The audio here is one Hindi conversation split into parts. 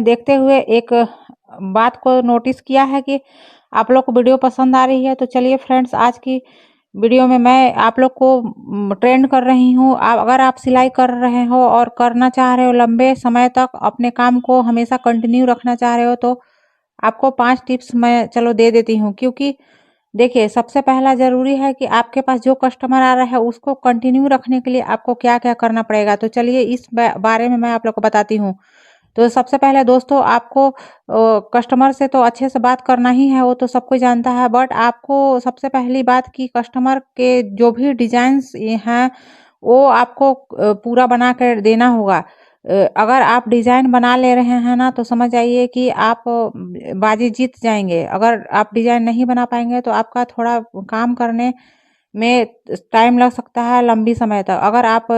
देखते हुए एक बात को नोटिस किया है कि आप लोग को वीडियो पसंद आ रही है। तो चलिए फ्रेंड्स, आज की वीडियो में मैं आप लोग को ट्रेंड कर रही हूँ। अगर आप सिलाई कर रहे हो और करना चाह रहे हो, लंबे समय तक अपने काम को हमेशा कंटिन्यू रखना चाह रहे हो, तो आपको 5 टिप्स मैं चलो दे देती हूँ। क्योंकि देखिए, सबसे पहला ज़रूरी है कि आपके पास जो कस्टमर आ रहा है उसको कंटिन्यू रखने के लिए आपको क्या-क्या करना पड़ेगा। तो चलिए इस बारे में मैं आप लोग को बताती हूँ। तो सबसे पहले दोस्तों, आपको कस्टमर से तो अच्छे से बात करना ही है, वो तो सब कोई जानता है। बट आपको सबसे पहली बात कि कस्टमर के जो भी डिज़ाइंस हैं वो आपको पूरा बना कर देना होगा। अगर आप डिज़ाइन बना ले रहे हैं ना, तो समझ जाइए कि आप बाजी जीत जाएंगे। अगर आप डिज़ाइन नहीं बना पाएंगे तो आपका थोड़ा काम करने में टाइम लग सकता है, लंबी समय तक। अगर आप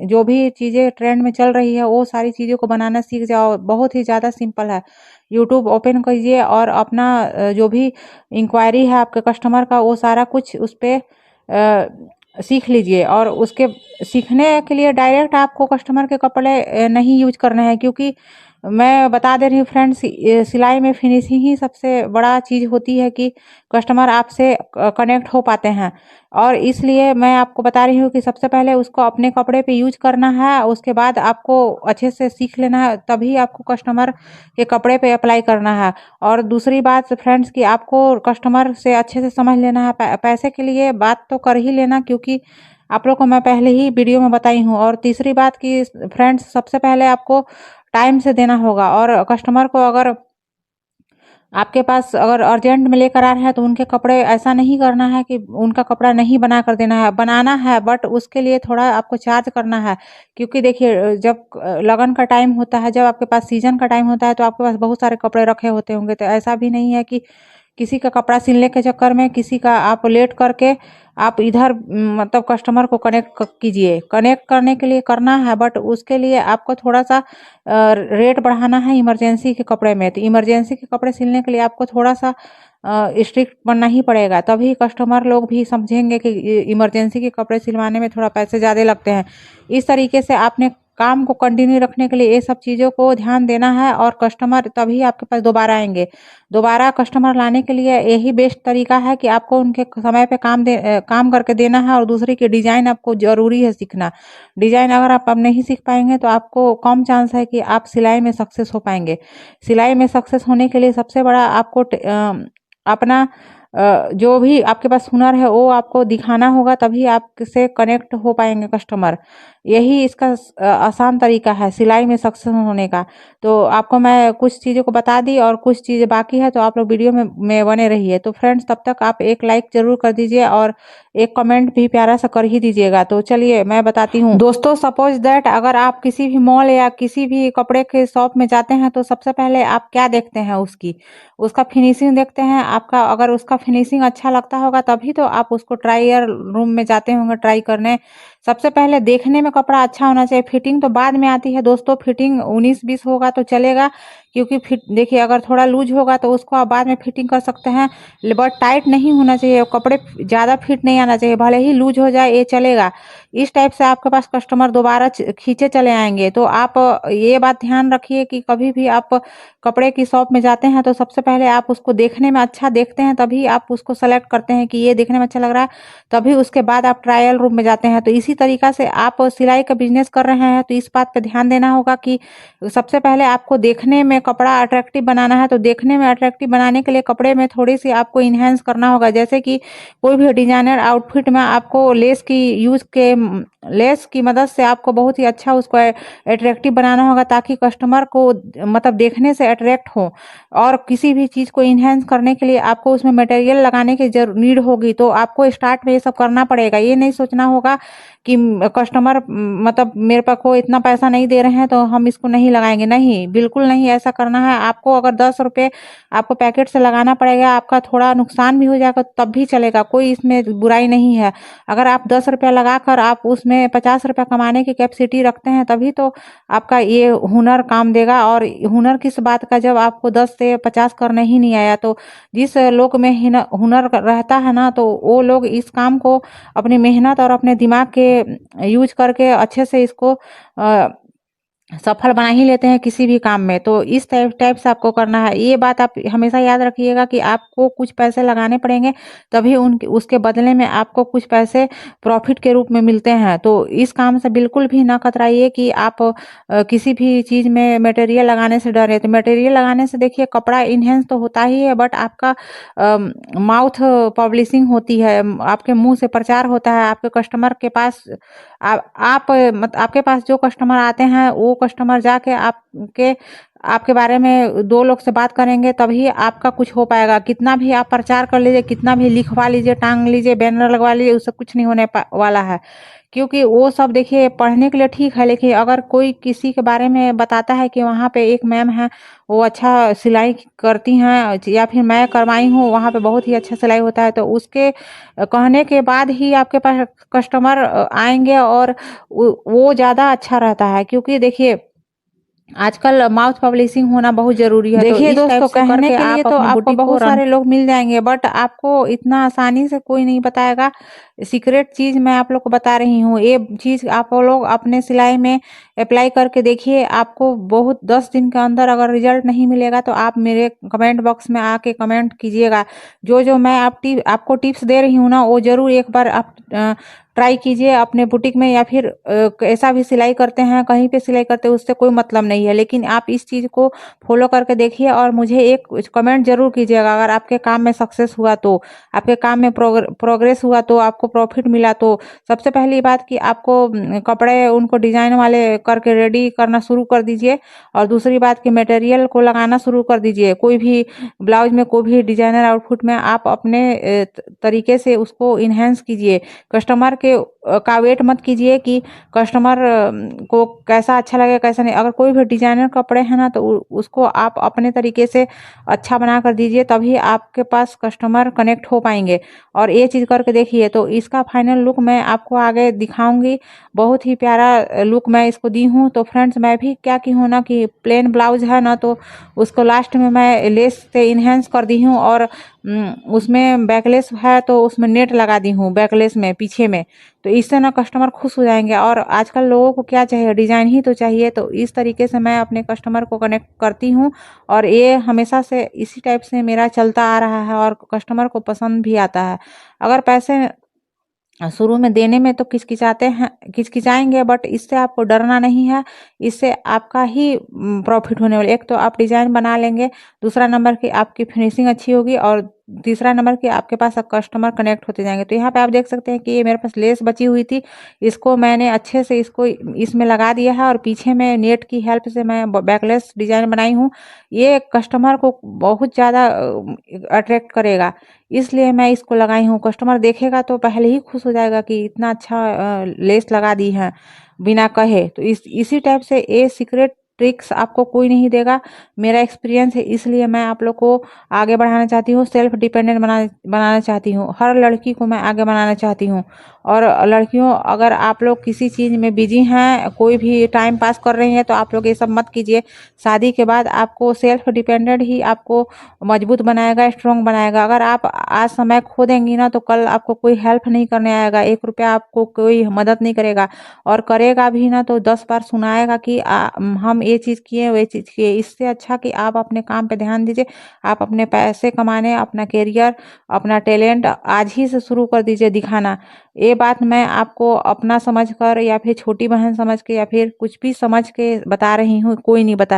जो भी चीज़ें ट्रेंड में चल रही है वो सारी चीज़ों को बनाना सीख जाओ, बहुत ही ज़्यादा सिंपल है। यूट्यूब ओपन कीजिए और अपना जो भी इंक्वायरी है आपके कस्टमर का, वो सारा कुछ उस पे सीख लीजिए। और उसके सीखने के लिए डायरेक्ट आपको कस्टमर के कपड़े नहीं यूज करने हैं। क्योंकि मैं बता दे रही हूँ फ्रेंड्स, सिलाई में फिनिशिंग ही सबसे बड़ा चीज़ होती है कि कस्टमर आपसे कनेक्ट हो पाते हैं। और इसलिए मैं आपको बता रही हूँ कि सबसे पहले उसको अपने कपड़े पे यूज करना है, उसके बाद आपको अच्छे से सीख लेना है, तभी आपको कस्टमर के कपड़े पे अप्लाई करना है। और दूसरी बात फ्रेंड्स कि आपको कस्टमर से अच्छे से समझ लेना है। पैसे के लिए बात तो कर ही लेना, क्योंकि आप लोग को मैं पहले ही वीडियो में बताई हूँ। और तीसरी बात कि फ्रेंड्स, सबसे पहले आपको टाइम से देना होगा। और कस्टमर को अगर आपके पास अगर अर्जेंट में लेकर आ रहे हैं तो उनके कपड़े ऐसा नहीं करना है कि उनका कपड़ा नहीं बना कर देना है, बनाना है, बट उसके लिए थोड़ा आपको चार्ज करना है। क्योंकि देखिए, जब लगन का टाइम होता है, जब आपके पास सीजन का टाइम होता है, तो आपके पास बहुत सारे कपड़े रखे होते होंगे। तो ऐसा भी नहीं है कि किसी का कपड़ा सिलने के चक्कर में किसी का आप लेट करके आप इधर मतलब कस्टमर को कनेक्ट कीजिए। कनेक्ट करने के लिए करना है, बट उसके लिए आपको थोड़ा सा रेट बढ़ाना है इमरजेंसी के कपड़े में। तो इमरजेंसी के कपड़े सिलने के लिए आपको थोड़ा सा स्ट्रिक्ट बनना ही पड़ेगा, तभी कस्टमर लोग भी समझेंगे कि इमरजेंसी के कपड़े सिलवाने में थोड़ा पैसे ज़्यादा लगते हैं। इस तरीके से आपने काम को कंटिन्यू रखने के लिए ये सब चीज़ों को ध्यान देना है, और कस्टमर तभी आपके पास दोबारा आएंगे। दोबारा कस्टमर लाने के लिए यही बेस्ट तरीका है कि आपको उनके समय पे काम करके देना है। और दूसरी की डिज़ाइन आपको ज़रूरी है सीखना। डिज़ाइन अगर आप अब नहीं सीख पाएंगे तो आपको कम चांस है कि आप सिलाई में सक्सेस हो पाएंगे। सिलाई में सक्सेस होने के लिए सबसे बड़ा आपको अपना जो भी आपके पास हुनर है वो आपको दिखाना होगा, तभी आपसे कनेक्ट हो पाएंगे कस्टमर। यही इसका आसान तरीका है सिलाई में सक्सेस होने का। तो आपको मैं कुछ चीज़ों को बता दी और कुछ चीज़ें बाकी है, तो आप लोग वीडियो में बने रहिए। तो फ्रेंड्स, तब तक आप एक लाइक जरूर कर दीजिए और एक कमेंट भी प्यारा सा कर ही दीजिएगा। तो चलिए मैं बताती हूँ दोस्तों। सपोज दैट अगर आप किसी भी मॉल या किसी भी कपड़े के शॉप में जाते हैं, तो सबसे पहले आप क्या देखते हैं? उसका फिनिशिंग देखते हैं। आपका अगर उसका फिनिशिंग अच्छा लगता होगा तभी तो आप उसको ट्रायल रूम में जाते होंगे ट्राई करने। सबसे पहले देखने में कपड़ा अच्छा होना चाहिए, फिटिंग तो बाद में आती है दोस्तों। फिटिंग 19-20 होगा तो चलेगा, क्योंकि फिट देखिए, अगर थोड़ा लूज होगा तो उसको आप बाद में फिटिंग कर सकते हैं, बट टाइट नहीं होना चाहिए। कपड़े ज़्यादा फिट नहीं आना चाहिए, भले ही लूज हो जाए ये चलेगा। इस टाइप से आपके पास कस्टमर दोबारा खींचे चले आएंगे। तो आप ये बात ध्यान रखिए कि कभी भी आप कपड़े की शॉप में जाते हैं तो सबसे पहले आप उसको देखने में अच्छा देखते हैं, तभी आप उसको सेलेक्ट करते हैं कि ये देखने में अच्छा लग रहा है, तभी उसके बाद आप ट्रायल रूम में जाते हैं। तो इसी तरीका से आप सिलाई का बिजनेस कर रहे हैं तो इस बात पे ध्यान देना होगा कि सबसे पहले आपको देखने में कपड़ा अट्रैक्टिव बनाना है। तो देखने में अट्रैक्टिव बनाने के लिए कपड़े में थोड़ी सी आपको इन्हेंस करना होगा। जैसे कि कोई भी डिजाइनर आउटफिट में आपको लेस की मदद से आपको बहुत ही अच्छा उसको अट्रैक्टिव बनाना होगा, ताकि कस्टमर को मतलब देखने से अट्रैक्ट हो। और किसी भी चीज़ को इन्हेंस करने के लिए आपको उसमें मटेरियल लगाने की नीड होगी। तो आपको स्टार्ट में ये सब करना पड़ेगा। ये नहीं सोचना होगा कि कस्टमर मतलब मेरे पास को इतना पैसा नहीं दे रहे हैं तो हम इसको नहीं लगाएंगे। नहीं, बिल्कुल नहीं ऐसा करना है। आपको अगर 10 रुपये आपको पैकेट से लगाना पड़ेगा, आपका थोड़ा नुकसान भी हो जाएगा तब भी चलेगा, कोई इसमें बुराई नहीं है। अगर आप 10 रुपया लगाकर आप उसमें 50 रुपया कमाने की कैपेसिटी रखते हैं, तभी तो आपका ये हुनर काम देगा। और हुनर किस बात का, जब आपको 10 से 50 करने ही नहीं आया। तो जिस लोग में हुनर रहता है ना, तो वो लोग इस काम को अपनी मेहनत और अपने दिमाग के यूज करके अच्छे से इसको सफल बना ही लेते हैं किसी भी काम में। तो इस टाइप से आपको करना है। ये बात आप हमेशा याद रखिएगा कि आपको कुछ पैसे लगाने पड़ेंगे, तभी उन उसके बदले में आपको कुछ पैसे प्रॉफिट के रूप में मिलते हैं। तो इस काम से बिल्कुल भी ना कतराइए कि आप किसी भी चीज़ में मटेरियल लगाने से डरे। तो मटेरियल लगाने से देखिए कपड़ा इन्हेंस तो होता ही है, बट आपका माउथ पब्लिशिंग होती है, आपके मुँह से प्रचार होता है, आपके कस्टमर के पास आपके पास जो कस्टमर आते हैं वो कस्टमर जाके आपके आपके बारे में 2 लोग से बात करेंगे, तभी आपका कुछ हो पाएगा। कितना भी आप प्रचार कर लीजिए, कितना भी लिखवा लीजिए, टांग लीजिए, बैनर लगवा लीजिए, उससे कुछ नहीं होने वाला है। क्योंकि वो सब देखिए पढ़ने के लिए ठीक है, लेकिन अगर कोई किसी के बारे में बताता है कि वहाँ पे एक मैम है, वो अच्छा सिलाई करती हैं, या फिर मैं करवाई हूँ वहाँ पे बहुत ही अच्छा सिलाई होता है, तो उसके कहने के बाद ही आपके पास कस्टमर आएंगे, और वो ज़्यादा अच्छा रहता है। क्योंकि देखिए आजकल माउथ पब्लिशिंग होना बहुत ज़रूरी है। तो देखिए इस टाइप दोस्तों, से कहने करके के लिए आप तो अपने आपको बुटीक को बहुत रन सारे लोग मिल जाएंगे, बट आपको इतना आसानी से कोई नहीं बताएगा। सीक्रेट चीज़ मैं आप लोग को बता रही हूँ। ये चीज़ आप लोग अपने सिलाई में अप्लाई करके देखिए। आपको बहुत 10 दिन के अंदर अगर रिजल्ट नहीं मिलेगा तो आप मेरे कमेंट बॉक्स में आके कमेंट कीजिएगा। जो जो मैं आपको टिप्स दे रही हूँ ना, वो ज़रूर एक बार आप ट्राई कीजिए अपने बुटीक में, या फिर ऐसा भी सिलाई करते हैं, कहीं पे सिलाई करते हैं, उससे कोई मतलब नहीं है, लेकिन आप इस चीज़ को फॉलो करके देखिए और मुझे एक कमेंट जरूर कीजिएगा। अगर आपके काम में सक्सेस हुआ तो, आपके काम में प्रोग्रेस हुआ तो, आपको प्रॉफिट मिला तो। सबसे पहली बात कि आपको कपड़े उनको डिजाइन वाले करके रेडी करना शुरू कर दीजिए, और दूसरी बात कि मटेरियल को लगाना शुरू कर दीजिए। कोई भी ब्लाउज में, कोई भी डिजाइनर आउटफिट में आप अपने तरीके से उसको इन्हेंस कीजिए। कस्टमर का वेट मत कीजिए कि कस्टमर को कैसा अच्छा लगे कैसा नहीं। अगर कोई भी डिजाइनर कपड़े हैं ना, तो उसको आप अपने तरीके से अच्छा बना कर दीजिए, तभी आपके पास कस्टमर कनेक्ट हो पाएंगे। और ये चीज़ करके देखिए। तो इसका फाइनल लुक मैं आपको आगे दिखाऊंगी। बहुत ही प्यारा लुक मैं इसको दी हूँ। तो फ्रेंड्स, मैं भी क्या की हूँ ना कि प्लेन ब्लाउज है ना, तो उसको लास्ट में मैं लेस से इन्हेंस कर दी हूँ, और उसमें बैकलेस है तो उसमें नेट लगा दी हूँ बैकलेस में पीछे में। तो इससे ना कस्टमर खुश हो जाएंगे। और आजकल लोगों को क्या चाहिए, डिजाइन ही तो चाहिए। तो इस तरीके से मैं अपने कस्टमर को कनेक्ट करती हूँ, और ये हमेशा से इसी टाइप से मेरा चलता आ रहा है, और कस्टमर को पसंद भी आता है। अगर पैसे शुरू में देने में तो किचकिचाएंगे, बट इससे आपको डरना नहीं है। इससे आपका ही प्रॉफिट होने वाला। एक तो आप डिजाइन बना लेंगे, दूसरा नंबर की आपकी फिनिशिंग अच्छी होगी, और तीसरा नंबर की आपके पास अब कस्टमर कनेक्ट होते जाएंगे। तो यहाँ पे आप देख सकते हैं कि ये मेरे पास लेस बची हुई थी, इसको मैंने अच्छे से इसको इसमें लगा दिया है, और पीछे में नेट की हेल्प से मैं बैकलेस डिजाइन बनाई हूँ। ये कस्टमर को बहुत ज़्यादा अट्रैक्ट करेगा, इसलिए मैं इसको लगाई हूँ। कस्टमर देखेगा तो पहले ही खुश हो जाएगा कि इतना अच्छा लेस लगा दी है बिना कहे। तो इसी टाइप से ये सीक्रेट ट्रिक्स आपको कोई नहीं देगा। मेरा एक्सपीरियंस है, इसलिए मैं आप लोग को आगे बढ़ाना चाहती हूँ। सेल्फ डिपेंडेंट बनाना चाहती हूँ। हर लड़की को मैं आगे बनाना चाहती हूँ। और लड़कियों, अगर आप लोग किसी चीज़ में बिजी हैं, कोई भी टाइम पास कर रही हैं, तो आप लोग ये सब मत कीजिए। शादी के बाद आपको सेल्फ डिपेंडेंट ही आपको मजबूत बनाएगा, स्ट्रॉन्ग बनाएगा। अगर आप आज समय खो देंगी ना, तो कल आपको कोई हेल्प नहीं करने आएगा, 1 रुपया आपको कोई मदद नहीं करेगा, और करेगा भी ना तो 10 बार सुनाएगा कि हम ये चीज़ किए, वे चीज़ किए। इससे अच्छा कि आप अपने काम पे ध्यान दीजिए। आप अपने पैसे कमाने, अपना करियर, अपना टैलेंट आज ही से शुरू कर दीजिए दिखाना। ये बात मैं आपको अपना समझ कर, या फिर छोटी बहन समझ के, या फिर कुछ भी समझ के बता रही हूँ, कोई नहीं बता